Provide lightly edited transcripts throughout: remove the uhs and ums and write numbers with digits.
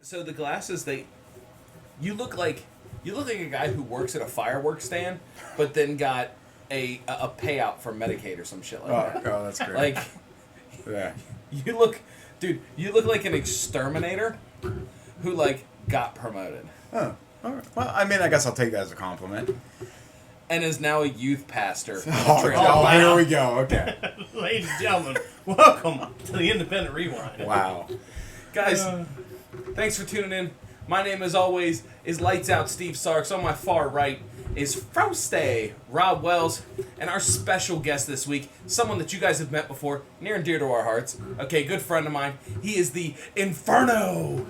So the glasses, you look like a guy who works at a fireworks stand, but then got a payout from Medicaid or some shit like that. Oh, that's great. Like, yeah. you look like an exterminator who like got promoted. Oh, all right. Well, I mean, I guess I'll take that as a compliment. And is now a youth pastor. Wow. Here we go. Okay. Ladies and gentlemen, welcome to the Independent Rewind. Wow. Guys, thanks for tuning in. My name, as always, is Lights Out Steve Sarks. On my far right is Froste Rob Wells. And our special guest this week, someone that you guys have met before, near and dear to our hearts. Okay, good friend of mine. He is the Inferno,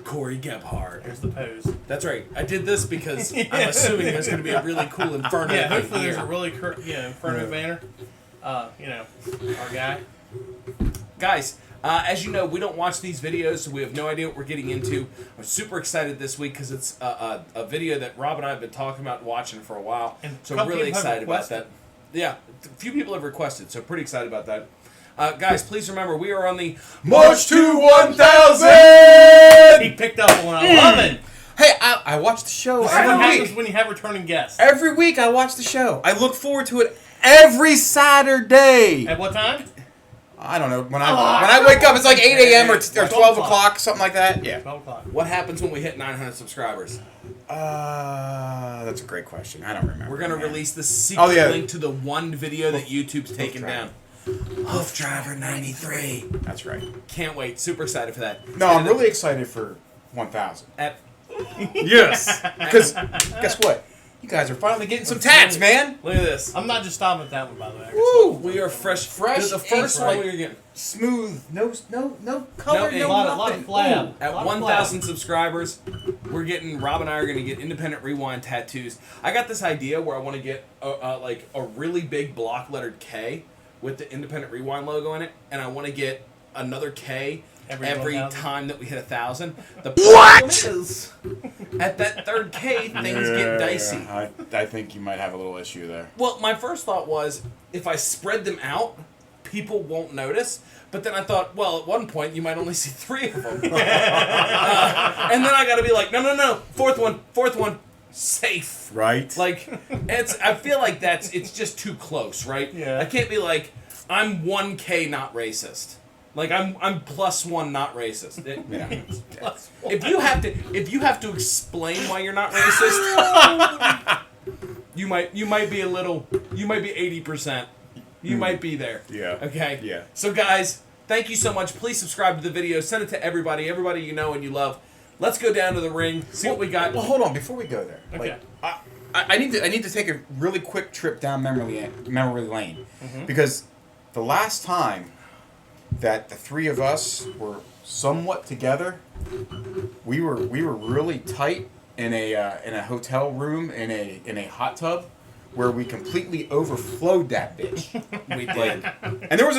Cory Gebhart. Here's the pose. That's right. I did this because I'm assuming there's going to be a really cool Inferno. Yeah, hopefully here. there's a really Inferno banner. Our guy. Guys, as you know, we don't watch these videos, so we have no idea what we're getting into. I'm super excited this week because it's a video that Rob and I have been talking about and watching for a while. And so I'm really excited about that. Yeah, a few people have requested, so pretty excited about that. Guys, please remember, we are on the March to 1,000! He picked up on 11. Hey, I watch the show What every happens week. when you have returning guests? Every week I watch the show. I look forward to it every Saturday. At what time? I don't know. When I wake up, it's like 8 a.m. or 12 o'clock, something like that. Yeah. 12 o'clock. What happens when we hit 900 subscribers? That's a great question. I don't remember. We're going to release the secret yeah. link to the one video that YouTube's taken down. Hoof Driver 93. That's right. Can't wait. Super excited for that. No, I'm really excited for 1,000. Yes. Because guess what? You guys are finally getting some tats, man. Look at this. I'm not just stopping at that one, by the way. Woo! We are fresh. Fresh The first ink, one right? we were getting. Smooth. No color. ink. No A lot of nothing. flab. At 1,000 subscribers, Rob and I are going to get Independent Rewind tattoos. I got this idea where I want to get a really big block lettered K with the Independent Rewind logo in it, and I want to get another K every 1,000? time that we hit 1,000. The problem is, at that third K, things get dicey. I think you might have a little issue there. Well, my first thought was, if I spread them out, people won't notice. But then I thought, well, at one point, you might only see 3 of them. And then I got to be like, no, fourth one, safe. Right. Like, I feel like it's just too close, right? Yeah. I can't be like, I'm 1K not racist. Like, I'm +1 not racist. Yeah. If you have to explain why you're not racist, you might be 80%. You might be there. Yeah. Okay? Yeah. So guys, thank you so much. Please subscribe to the video. Send it to everybody you know and you love. Let's go down to the ring, see what we got. Well, hold on. Before we go there, Okay. I need to take a really quick trip down memory lane, because the last time that the three of us were somewhat together, we were really tight in a hotel room in a hot tub where we completely overflowed that bitch. We did. And there was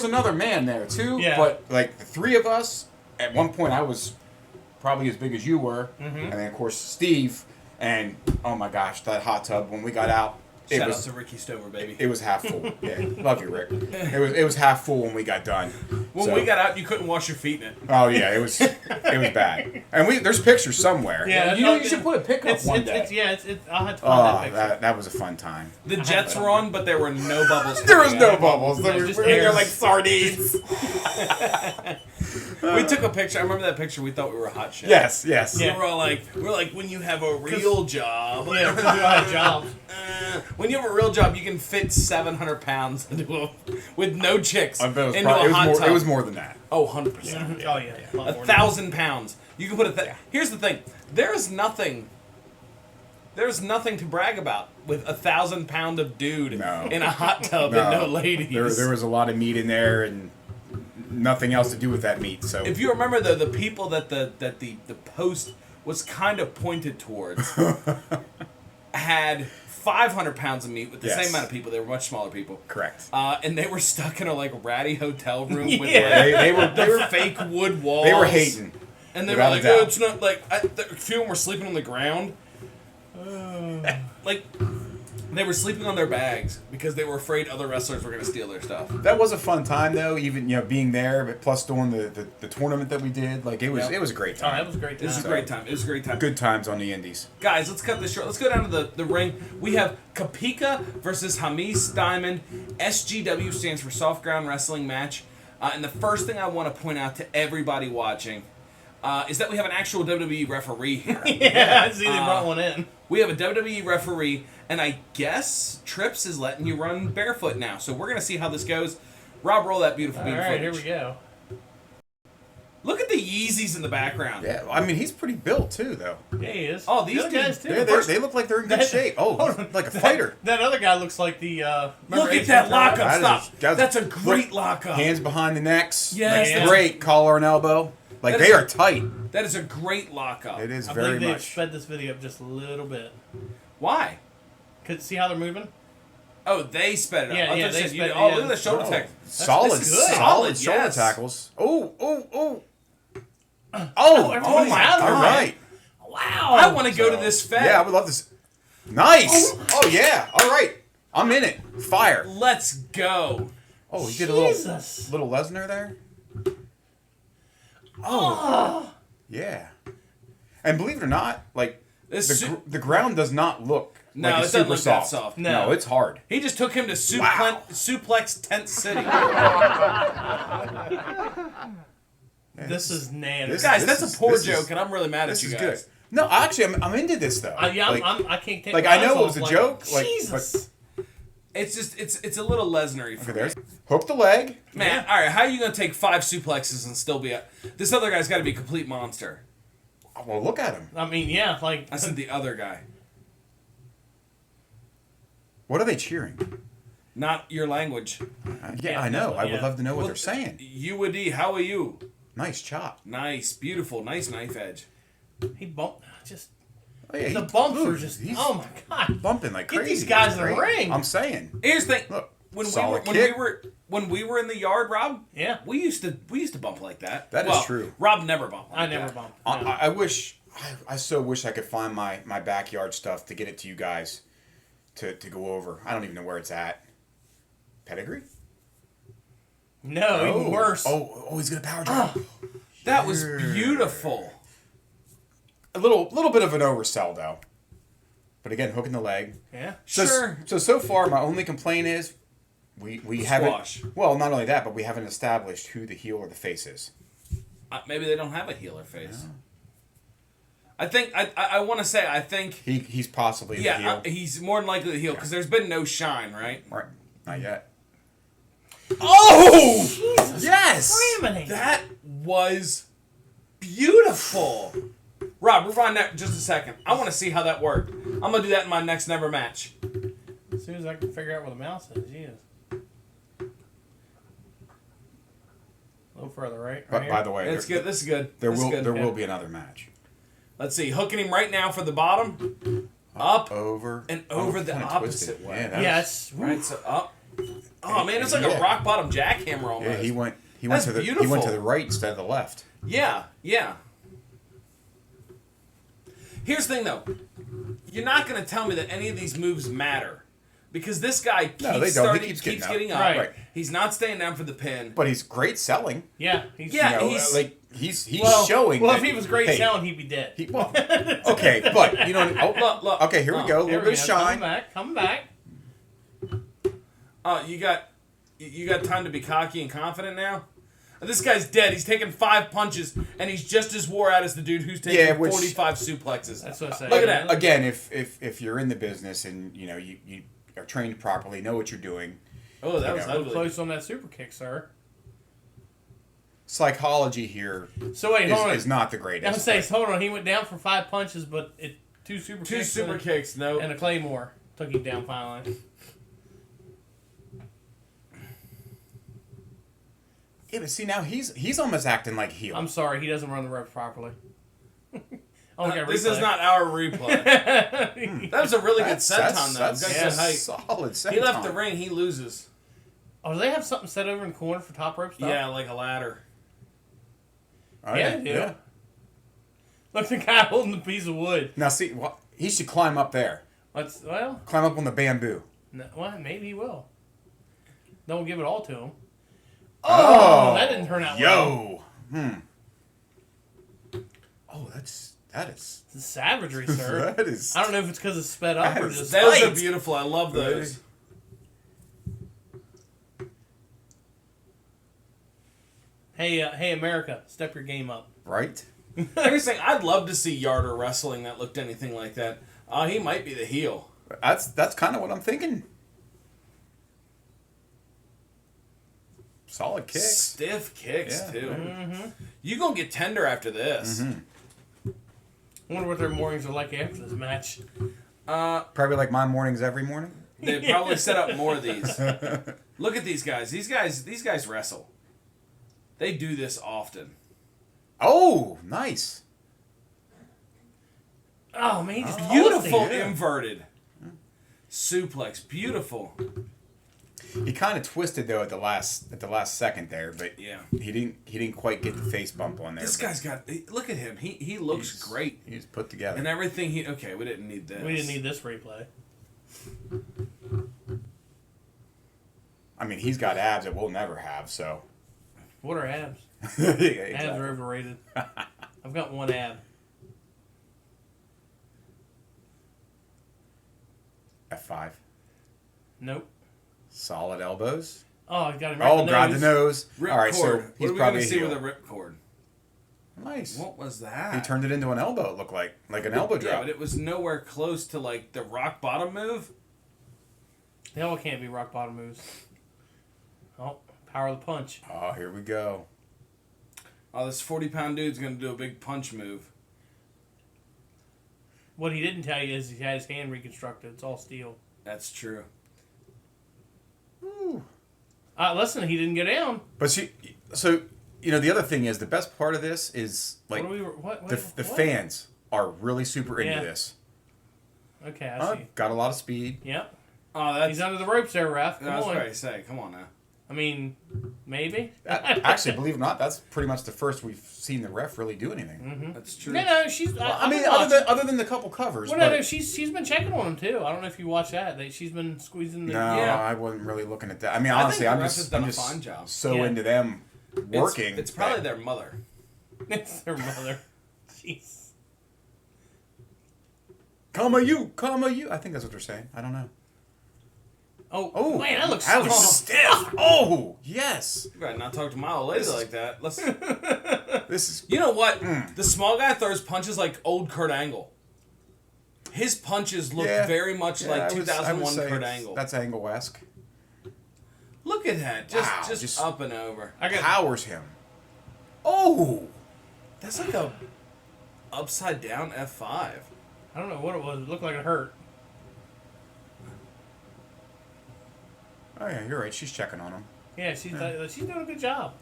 another man there too. Yeah. But like the three of us, at one point I was probably as big as you were, and then of course Steve. And oh my gosh, that hot tub when we got out, Shout out to Ricky Stover, baby. it was half full. Yeah, love you, Rick. It was half full when we got done. When we got out, you couldn't wash your feet in it. Oh yeah, it was bad. And there's pictures somewhere. Yeah, you should put a pic up one day. I'll have to find that Oh, picture. that was a fun time. The jets were on, but there were no bubbles. There was coming no out. bubbles. They There's were just they're air. like sardines. We took a picture. I remember that picture. We thought we were hot shit. Yes. We Yeah. were all like, when you have a real job. Yeah, because we all had jobs. When you have a real job, you can fit 700 pounds with no chicks I bet into a hot tub. it was more than that. Oh, 100%. Oh, yeah. A lot more than 1,000 pounds. You can put Here's the thing. There's nothing to brag about with 1,000 pound of dude in a hot tub and no ladies. There was a lot of meat in there and nothing else to do with that meat. So If you remember, the people that the post was kind of pointed towards had 500 pounds of meat with the Yes. same amount of people. They were much smaller people. correct. And they were stuck in a ratty hotel room with Yeah. They were fake wood walls. they were hating. And they without were a like, oh, doubt. it's not like a few of them were sleeping on the ground. Like, They were sleeping on their bags because they were afraid other wrestlers were going to steal their stuff. That was a fun time though, even being there, but plus doing the tournament that we did. Like it was a great Oh, time. that was a great time. It was a great time. It was a great time. Good times on the indies. Guys, let's cut this short. Let's go down to the ring. We have Kapika versus Hamis Diamond. SGW stands for Soft Ground Wrestling Match. And the first thing I want to point out to everybody watching is that we have an actual WWE referee here. Yeah, I see they brought one in. We have a WWE referee, and I guess Trips is letting you run barefoot now. So we're going to see how this goes. Rob, roll that beautiful beat All right, footage. here we go. Look at the Yeezys in the background. Yeah, I mean he's pretty built too, though. Yeah, he is. Oh, these the other guys dudes- too. Yeah, they look like they're in good shape. Oh, like a fighter. That other guy looks like the. Look at that lockup. That is Stop. a- That's a great lockup. Hands behind the necks. Yes, Like, that's- great collar and elbow. Like That is they a- are tight. That is a great lockup. It is I very believe they've much. sped this video up just a little bit. Why? Could see how they're moving? Oh, they sped it up. Yeah, I thought yeah, you they said you sped did- it, Oh, yeah. look at the shoulder Oh, tech. solid, this is good. solid shoulder Yes. tackles. Oh. everybody's my out of All it. right. Wow. I want to go to this fed. Yeah, I would love this. Nice. Oh yeah. All right. I'm in it. Fire. Let's go. Oh, he did a Jesus. little Lesnar there. Oh. Yeah. And believe it or not, like This the ground does not look No, like it it's doesn't super look that soft. soft. No. It's hard. He just took him to Wow. suplex Tent City. This is nanny. Guys, This that's is- a poor this is- joke, and I'm really mad at This you is guys. good. No, actually, I'm into this though. Yeah, Like, I can't take like, my I know eyes it was off, a joke, like, Jesus. It's just it's a little Lesnar-y for okay, me. there's hook the leg. Man, all right, how are you gonna take 5 suplexes and still be a? This other guy's got to be a complete monster. Well, look at him. I mean, yeah, like I said the other guy, What are they cheering? not your language. Yeah, I know. I would yeah. love to know what Well, they're saying. You and D, how are you? Nice chop. Nice, beautiful, nice knife edge. he bumped. Just Oh, yeah, the he- bumps look, are just. he's Oh my god. bumping like Get crazy. these guys That's in the great. ring. I'm saying. Here's the thing. Look, When solid kick. we were in the yard, Rob. Yeah. We used to bump like that. That is Well, true. Rob never bumped. Like I never that. bumped. I wish. I so wish I could find my backyard stuff to get it to you guys to go over. I don't even know where it's at. Pedigree? No, even worse. Oh, he's gonna power drop. That was beautiful. A little bit of an oversell though. But again, hooking the leg. Yeah. Sure. So far, my only complaint is we haven't. Squash. Well, not only that, but we haven't established who the heel or the face is. Maybe they don't have a healer face. I think I want to say I think He's possibly the heel. he's more than likely the heel because there's been no shine, right? Right. Not yet. Oh, Jesus Yes! Criminy. that was beautiful. Rob, rewind that just a second. I want to see how that worked. I'm gonna do that in my next never match. As soon as I can figure out where the mouse is, Jesus. A little further, right? But Right by here? the way, It's good. This is good. there This is will good. there will be another match. Let's see. Hooking him right now for the bottom, up, Over and over the kinda opposite twisted. way. Yeah, that Yes. right. So up. Oh man, it's like Yeah. a rock bottom jackhammer almost. Yeah, he went That's to the he beautiful. went to the right instead of the left. Yeah, yeah. Here's the thing, though. You're not going to tell me that any of these moves matter. Because this guy keeps, No, they don't. He starting, keeps keeps getting getting up. up. Right. He's not staying down for the pin. But he's great selling. Yeah. He's, Yeah, You know, he's- like he's well, showing. Well, that, if he was great hey, selling, he'd be dead. well, okay, but you know. Oh, Look. okay, here we go. A Here little we bit of go. shine. Come back. You got time to be cocky and confident now? This guy's dead. He's taken 5 punches, and he's just as wore out as the dude who's taking Yeah, which- 45 suplexes. That's what I say. Look at that. Again, if you're in the business and you know you are trained properly, know what you're doing. Oh, that was Yeah. ugly. Close on that super kick, sir. Psychology here So wait, hold on. is not the I was greatest. saying, hold on. He went down for 5 punches, but two super Two kicks super and, kicks, no. and a claymore took him down finally. Yeah, but see now he's almost acting like heel. I'm sorry, he doesn't run the ropes properly. Oh, we got This replay. is not our replay. That was a really good senton, though. That's Good height. solid senton. He left the ring, he loses. Oh, do they have something set over in the corner for top rope stuff? Yeah, like a ladder. Oh, Yeah, they do. Look, the guy holding the piece of wood. Now see, he should climb up there. Well, Climb up on the bamboo. no, well, maybe he will. Don't give it all to him. Oh, That didn't turn out well. Oh, that is It's savagery, sir. that is. I don't know if it's because it's sped up or just. Those are Right. beautiful. I love those. Hey, America, step your game up. Right. Here's the thing, I'd love to see Yarder wrestling that looked anything like that. He might be the heel. That's kind of what I'm thinking. Solid kicks. Stiff kicks, Yeah. too. Mm-hmm. You gonna get tender after this. I wonder what their mornings are like after this match. Probably like my mornings every morning. They probably set up more of these. Look at these guys. These guys wrestle. They do this often. Oh, nice. Oh man, he just Beautiful tossed it. inverted. Suplex. Beautiful. He kind of twisted though at the last second there, but Yeah. he didn't quite get the face bump on there. This but guy's got... Look at him. He looks great. He's put together. And everything he... Okay, we didn't need this. We didn't need this replay. I mean, he's got abs that we'll never have. So. What are abs? Yeah, Abs exactly. are overrated. I've got one ab. F5. Nope. Solid elbows. Oh, I got him right Oh, in the God, nose. the nose. Rip All right, cord. so What he's are we probably going a to see heel. with a rip cord? Nice. What was that? He turned it into an elbow. It looked like an elbow Yeah, drop. but it was nowhere close to like the rock bottom move. The hell, it can't be rock bottom moves. Oh, power of the punch. Oh, here we go. Oh, this 40-pound dude's going to do a big punch move. What he didn't tell you is he had his hand reconstructed. It's all steel. That's true. Ooh. Listen, he didn't go down. But so the other thing is the best part of this is like What? the What? fans are really super into Yeah. this. Okay, I see. Got a lot of speed. Yep. Oh, that's... He's under the ropes there, ref. Come I was on. ready to say, come on now. I mean, maybe. Actually, believe it or not, that's pretty much the first we've seen the ref really do anything. Mm-hmm. That's true. No, she's. I mean, other than the couple covers. Well, no, she's been checking on him too. I don't know if you watch that. She's been squeezing the. No, Yeah. I wasn't really looking at that. I mean, I honestly, think the I'm ref has just done a fine job. so Yeah. into them working. It's probably that- their mother. It's their mother. Jeez. Come you. I think that's what they're saying. I don't know. Oh, man, that looks that was strong. stiff. Oh, yes. You better not talk to my old lady like that. Let's... This is. You know what? The small guy throws punches like old Kurt Angle. His punches look Yeah. very much like I would 2001 say Kurt Angle. That's Angle-esque. Look at that. Wow, Just just- up and over. I got. Powers him. Oh. That's like a upside down F5. I don't know what it was. It looked like it hurt. Oh yeah, you're right. She's checking on him. Yeah, she's doing a good job.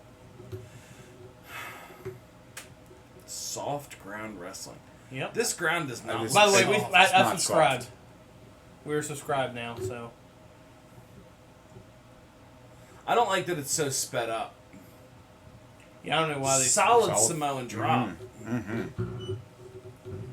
Soft ground wrestling. Yep. This ground does not. This By the way, is soft. I It's not subscribed. soft. We're subscribed now, so. I don't like that it's so sped up. Yeah, I don't know why they. Solid Solid. Samoan drop.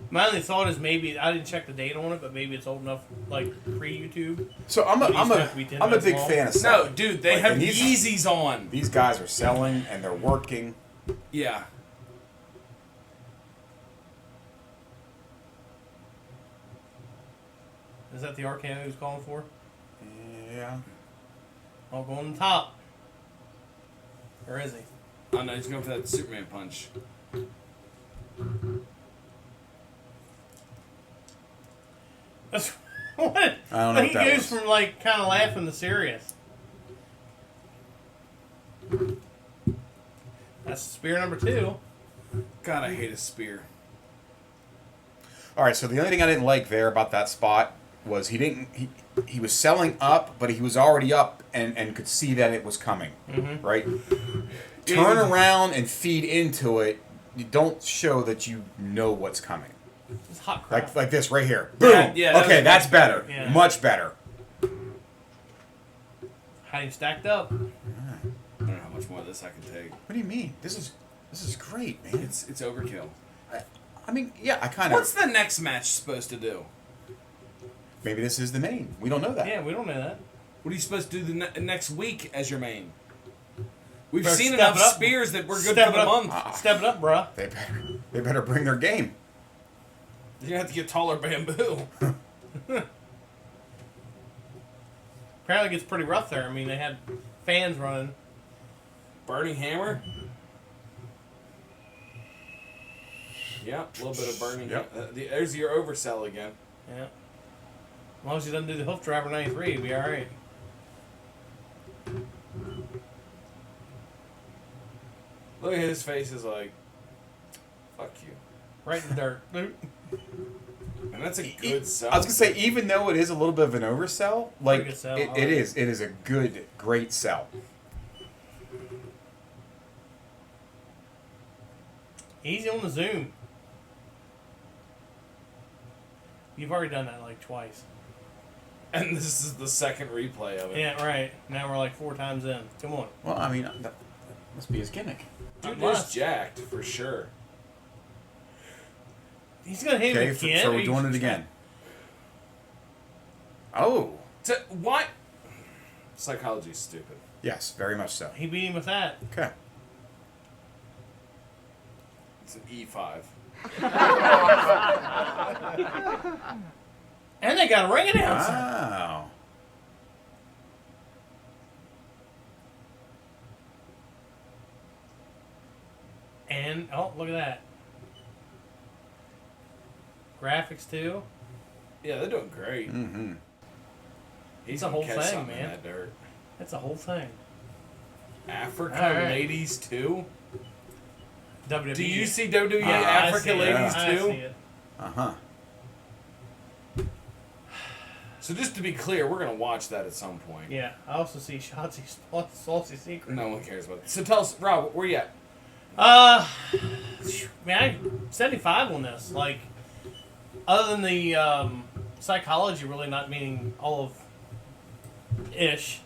My only thought is maybe I didn't check the date on it, but maybe it's old enough, like pre-YouTube. So I'm a These have to be 10 I'm a minutes big long. fan of No, selling. dude, they Like, have and these- Yeezys on. These guys are selling and they're working. Yeah. Is that the RKO he was calling for? Yeah. I'll go on the top. Or is he? Oh no, he's going for that Superman punch. That's what? I don't know He what that goes was. from like kind of laughing to serious. That's spear number 2. God, I hate a spear. All right. So the only thing I didn't like there about that spot was he was selling up, but he was already up and could see that it was coming. Right. Turn around and feed into it. You don't show that you know what's coming. It's hot crap. Like this right here. Boom. Yeah, that okay, was that's much better. better. Yeah. Much better. How you stacked up? I don't know how much more of this I can take. What do you mean? This is great, man. It's overkill. I mean, yeah, I kind of. What's the next match supposed to do? maybe this is the main. We don't know that. Yeah, we don't know that. What are you supposed to do next week as your main? We've Better seen step enough it up. spears that we're good Step for the it up. month. Step it up, bruh. They better bring their game. You're gonna have to get taller bamboo. Apparently it gets pretty rough there. I mean, they had fans running. Burning hammer. Yeah, a little bit of burning. Yep. There's your oversell again. Yeah. As long as he doesn't do the hoof driver 93, he'll be all right. Look at his face. Is like, fuck you. Right in the dirt. And that's a good sell. I was gonna say, even though it is a little bit of an oversell, like good sell. it is a great sell. Easy on the zoom. You've already done that like twice. And this is the second replay of it. Yeah, right. Now we're like 4 times in. Come on. Well, I mean, that must be his gimmick. Dude Not is much. jacked for sure. He's gonna hit him again. So we're doing it again. Oh, What? Psychology's stupid. yes, very much so. He beat him with that. Okay. It's an E5. And they got a ring announcer. Wow. And oh, look at that. Graphics too. Yeah, they're doing great. Mm-hmm. He's a gonna whole catch thing, something in man. that dirt. That's a whole thing. Africa All right. ladies too. WWE. Do you see WWE I Africa see it. ladies I too? see it. Uh-huh. So just to be clear, we're gonna watch that at some point. Yeah. I also see Shotzi's Saucy Secret. No one cares about it. So tell us, Rob, where you at? Man, I'm 75 on this. Like, other than the psychology really not meaning all of ish.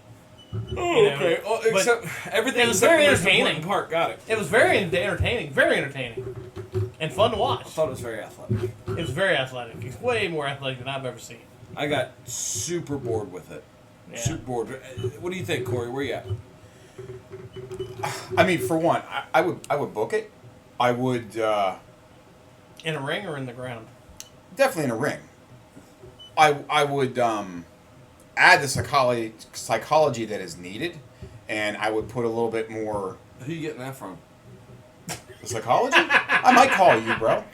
Oh, You know, okay. Oh, but except everything it was except very the most entertaining. important part. Got it. It was very entertaining. Very entertaining. And fun to watch. I thought it was very athletic. It was very athletic. It's way more athletic than I've ever seen. I got super bored with it. Yeah. Super bored. What do you think, Corey? Where you at? I mean, for one, I would book it. I would In a ring or in the ground? definitely in a ring. I would add the psychology that is needed, and I would put a little bit more Who you getting that from? the psychology. I might call you, bro.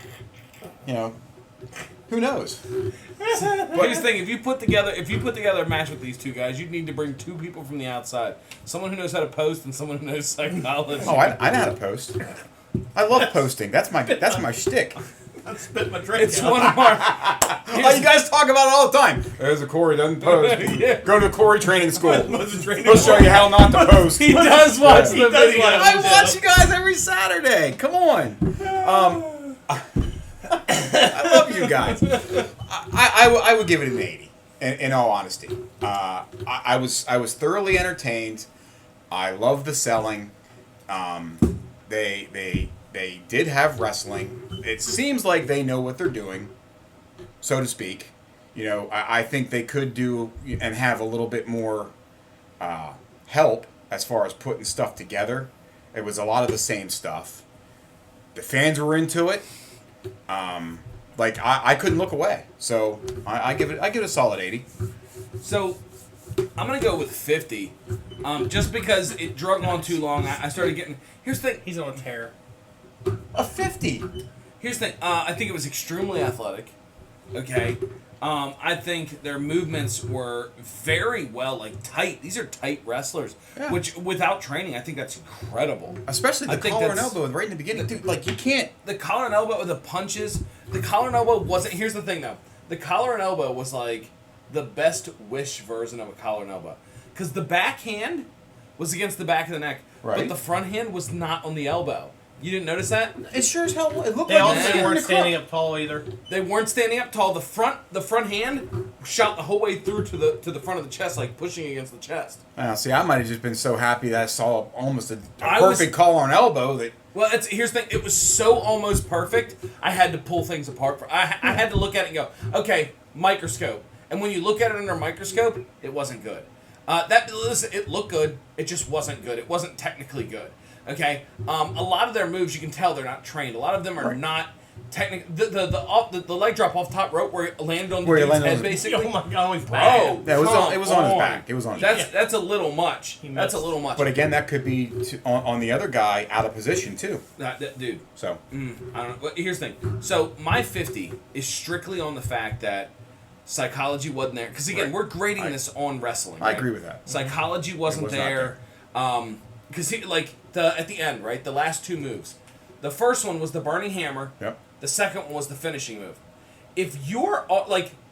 You know, who knows? But here's the thing: if you put together a match with these two guys, you'd need to bring 2 people from the outside, someone who knows how to post and someone who knows psychology. Oh, I know how to post. I love posting. That's my shtick. I spit my drink It's out. one of our. Oh, you guys talk about it all the time. There's a Cory doesn't post. Yeah. Go to the Cory training school. Was a training He'll show you how not to post. He does watch the does video. watch I watch you guys every Saturday. Come on. I love you guys. I would give it an 80. In all honesty, I was thoroughly entertained. I love the selling. They did have wrestling. It seems like they know what they're doing, so to speak. You know, I think they could do and have a little bit more help as far as putting stuff together. It was a lot of the same stuff. The fans were into it. I couldn't look away. So I give it a solid 80. So I'm gonna go with 50, just because it drug on too long. I started getting. Here's the thing. He's on a tear. A 50. Here's the thing. I think it was extremely athletic. Okay. I think their movements were very well, tight. These are tight wrestlers, Yeah. which without training, I think that's incredible. Especially I the think collar and that's- elbow right in the beginning. Dude, you can't. The collar and elbow with the punches. The collar and elbow wasn't. Here's the thing, though. The collar and elbow was like the best wish version of a collar and elbow, because the backhand was against the back of the neck, but Right. the front hand was not on the elbow. You didn't notice that? It sure as hell. It looked They like also man. weren't standing up tall either. They weren't standing up tall. The front hand shot the whole way through to the front of the chest, like pushing against the chest. See, I might have just been so happy that I saw almost a I was- perfect collar and elbow that. Well, here's the thing. It was so almost perfect, I had to pull things apart. I had to look at it and go, okay, microscope. And when you look at it under a microscope, it wasn't good. Listen, it looked good. It just wasn't good. It wasn't technically good. Okay? A lot of their moves, you can tell they're not trained. A lot of them are not technical. The leg drop off top rope where it landed on the dude's head, basically. Oh my God, Bro, yeah, it was on his back. It was on his back. That's a little much. That's a little much. But again, that could be on the other guy out of position too. Dude. So I don't know. Here's the thing. So my 50 is strictly on the fact that psychology wasn't there. Because again, we're grading this on wrestling. I agree with that. Psychology wasn't there. Because at the end, right? The last two moves. The first one was the burning hammer. Yep. The second one was the finishing move. If you're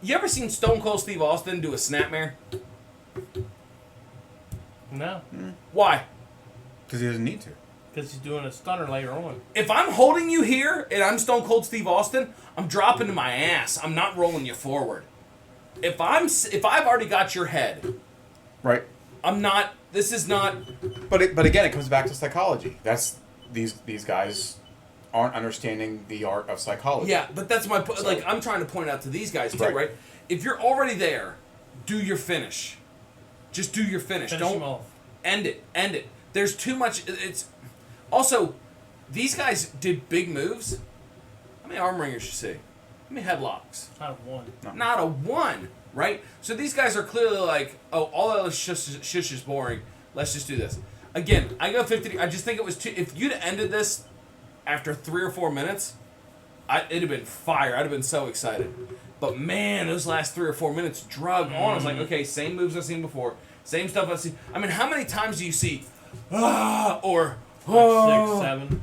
you ever seen Stone Cold Steve Austin do a snapmare? No. Why? Because he doesn't need to. Because he's doing a stunner later on. If I'm holding you here and I'm Stone Cold Steve Austin, I'm dropping to my ass. I'm not rolling you forward. If I've already got your head, right? I'm not. This is not. But again, it comes back to psychology. That's these guys aren't understanding the art of psychology. Yeah, but that's my point. Like, I'm trying to point out to these guys too, right? If you're already there, do your finish. Just do your finish. Finish Don't him off. End it. End it. There's too much. It's also these guys did big moves. How many arm wringers you see? How many headlocks? Not a one. No. Not a one, right? So these guys are clearly like, oh, all that shush is boring. Let's just do this. Again, I go 50. I just think it was too. If you'd ended this after 3 or 4 minutes, it'd have been fire. I'd have been so excited. But man, those last 3 or 4 minutes drug on. I was like, okay, same moves I've seen before, same stuff I've seen. I mean, how many times do you see, or 6, 7.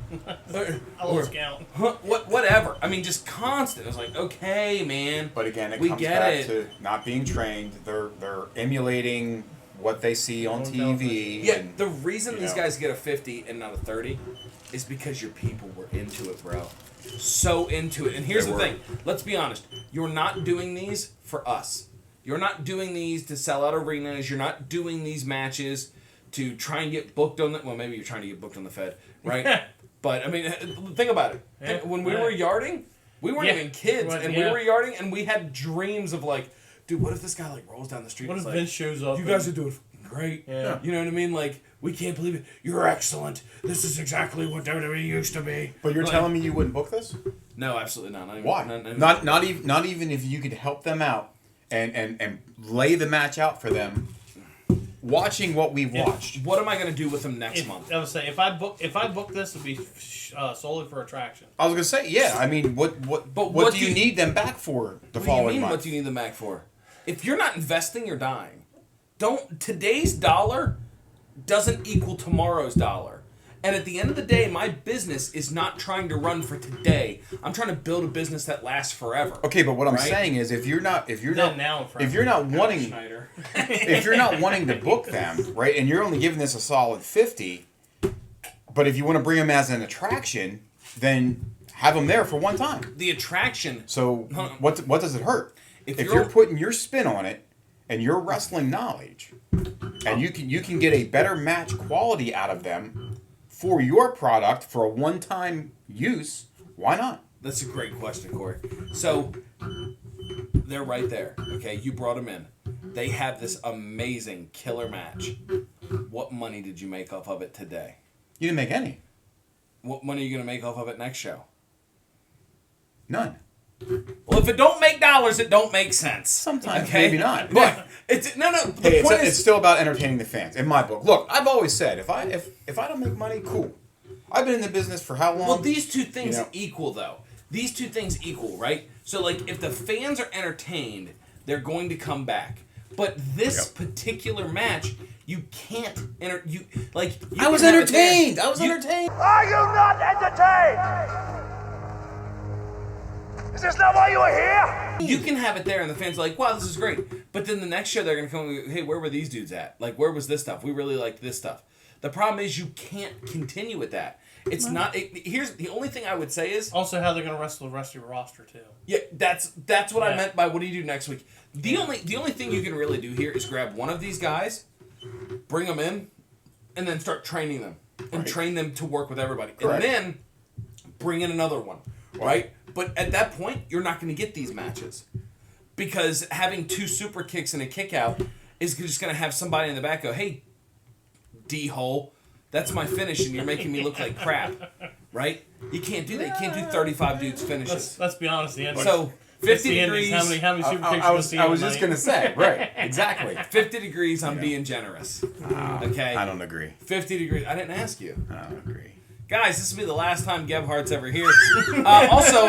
I lost count. Whatever. I mean, just constant. I was like, okay, man. But again, it we comes get back it. to not being trained. They're emulating what they see on TV. Yeah, and, the reason these guys get a 50 and not a 30 is because your people were into it, bro. So into it. And here's the thing. Let's be honest. You're not doing these for us. You're not doing these to sell out arenas. You're not doing these matches to try and get booked on the... Well, maybe you're trying to get booked on the Fed, right? But, I mean, think about it. Yeah, when we were yarding, we weren't even kids. And we were yarding, and we had dreams of, like, dude, what if this guy, like, rolls down the street? What if like, Vince shows up? You guys are doing great. Yeah. You know what I mean? Like, we can't believe it. You're excellent. This is exactly what WWE used to be. But you're telling me you wouldn't book this? No, absolutely not. Why? Not even if you could help them out and lay the match out for them. Watching what we've watched. What am I going to do with them next month? I would say if I book this, it'd be solely for attraction. I was going to say, yeah. I mean, what do you need them back for the following month? What do you need them back for? If you're not investing, you're dying. Today's dollar doesn't equal tomorrow's dollar. And at the end of the day, my business is not trying to run for today. I'm trying to build a business that lasts forever. Okay, but what I'm saying is, if you're not wanting to book them, right, and you're only giving this a solid 50, but if you want to bring them as an attraction, then have them there for one time. The attraction. So what does it hurt? If you're putting your spin on it and your wrestling knowledge, and you can get a better match quality out of them for your product for a one-time use, why not? That's a great question, Cory. So, they're right there, okay? You brought them in. They have this amazing killer match. What money did you make off of it today? You didn't make any. What money are you going to make off of it next show? None. Well, if it don't make dollars, it don't make sense. Sometimes, okay? Maybe not. But it's no. The point is, it's still about entertaining the fans. In my book, look, I've always said if I don't make money, cool. I've been in the business for how long? Well, these two things equal, though. These two things equal, right? So, like, if the fans are entertained, they're going to come back. But this particular match, you can't I was entertained. I was entertained. Are you not entertained? Is this not why you are here? You can have it there, and the fans are like, wow, this is great. But then the next show, they're going to come and go, hey, where were these dudes at? Like, where was this stuff? We really liked this stuff. The problem is you can't continue with that. It's not... Here's the only thing I would say is... Also, how they're going to wrestle the rest of your roster, too. Yeah, that's what I meant by what do you do next week. The only thing you can really do here is grab one of these guys, bring them in, and then start training them. And train them to work with everybody. Correct. And then bring in another one, right? But at that point, you're not going to get these matches. because having 2 super kicks and a kick out is just going to have somebody in the back go, hey, D-hole, that's my finish and you're making me look like crap, right? You can't do that. You can't do 35 dudes finishes. Let's be honest. The end. So 50 Indies, degrees. how many super kicks I you was see just going to say, right, exactly. 50 degrees, I'm being generous. Okay? I don't agree. 50 degrees. I didn't ask you. I don't agree. Guys, this will be the last time Gebhart's ever here. Also,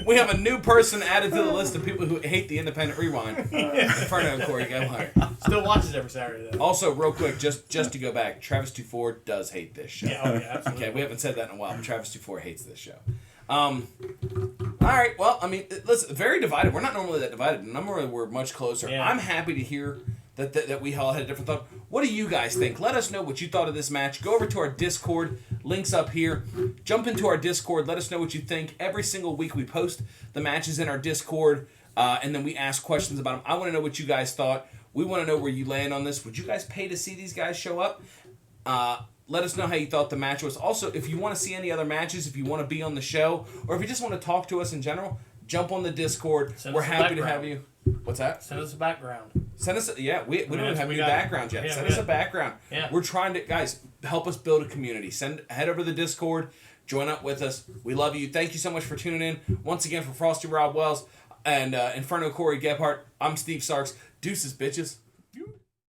we have a new person added to the list of people who hate the Independent Rewind. Inferno and Cory Gebhart. Still watches every Saturday though. Also, real quick, just to go back, Travis Dufour does hate this show. Yeah, oh yeah, absolutely. Okay, we haven't said that in a while, but Travis Dufour hates this show. All right, well, I mean, listen, very divided. We're not normally that divided. Normally, we're much closer. Yeah. I'm happy to hear that we all had a different thought. What do you guys think? Let us know what you thought of this match. Go over to our Discord. Links up here. Jump into our Discord. Let us know what you think. Every single week we post the matches in our Discord, and then we ask questions about them. I want to know what you guys thought. We want to know where you land on this. Would you guys pay to see these guys show up? Let us know how you thought the match was. Also, if you want to see any other matches, if you want to be on the show, or if you just want to talk to us in general, jump on the Discord. We're happy to have you. What's that? Send us a background. Send us, we don't even have any got- background yet. yeah, Send we us a got- background. Yeah. We're trying to, guys, help us build a community. Head over to the Discord, join up with us. We love you. Thank you so much for tuning in. Once again, for Frosty Rob Wells and Inferno Cory Gebhart, I'm Steve Sarks. Deuces, bitches.